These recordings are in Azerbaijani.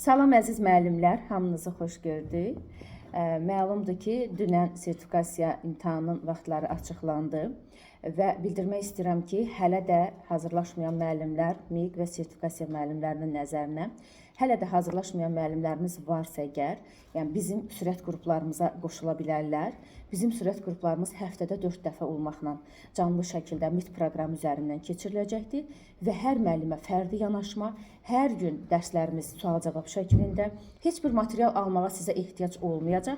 Salam əziz müəllimlər, hamınızı xoş gördük. Məlumdur ki, dünən sertifikasiya imtahanının vaxtları açıqlandı və bildirmək istəyirəm ki, hələ də hazırlaşmayan müəllimlər, MİQ və sertifikasiya müəllimlərinin nəzərinə, hələ də hazırlaşmayan müəllimlərimiz varsa əgər, yəni bizim sürət qruplarımıza qoşula bilərlər. Bizim sürət qruplarımız həftədə 4 dəfə olmaqla canlı şəkildə MİT proqramı üzərindən keçiriləcəkdir və hər müəllimə fərdi yanaşma, hər gün dərslərimiz sual-cavab şəklində, heç bir material almağa sizə ehtiyac olmayacaq.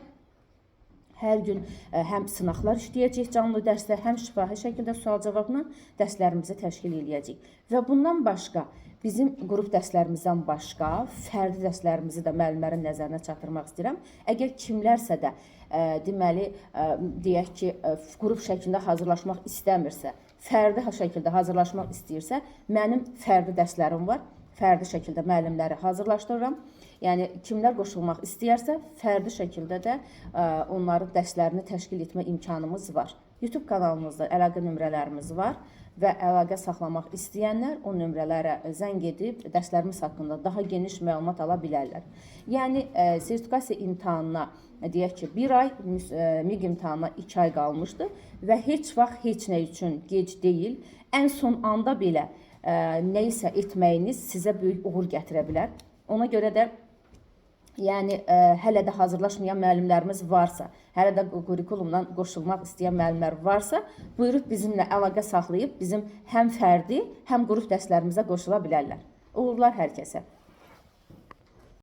Hər gün həm sınaqlar işləyəcək canlı dərsdə, həm şifahi şəkildə sual-cavabla dərslərimizi təşkil edəcəyik. Və bundan başqa, bizim qrup dərslərimizdən başqa, fərdi dərslərimizi də müəllimlərin nəzərinə çatdırmaq istəyirəm. Əgər kimlərsə də, deməli, deyək ki, qrup şəklində hazırlaşmaq istəmirsə, fərdi şəkildə hazırlaşmaq istəyirsə, mənim fərdi dərslərim var. Fərdi şəkildə müəllimləri hazırlaşdırıram. Yəni, kimlər qoşulmaq istəyərsə, fərdi şəkildə də onların dərslərini təşkil etmə imkanımız var. YouTube kanalımızda əlaqə nömrələrimiz var və əlaqə saxlamaq istəyənlər o nömrələrə zəng edib dərslərimiz haqqında daha geniş məlumat ala bilərlər. Yəni, sertifikasiya imtahanına deyək ki, 1 ay, MİQ imtahanına 2 ay qalmışdı və heç vaxt heç nə üçün gec deyil. Ən son anda belə nə isə etməyiniz sizə böyük uğur gətirə bilər. Ona görə də yəni hələ də hazırlaşmayan müəllimlərimiz varsa, hələ də kurikulumdan qoşulmaq istəyən müəllimlər varsa, buyurub bizimlə əlaqə saxlayıb bizim həm fərdi, həm qrup dərslərimizə qoşula bilərlər. Uğurlar hər kəsə.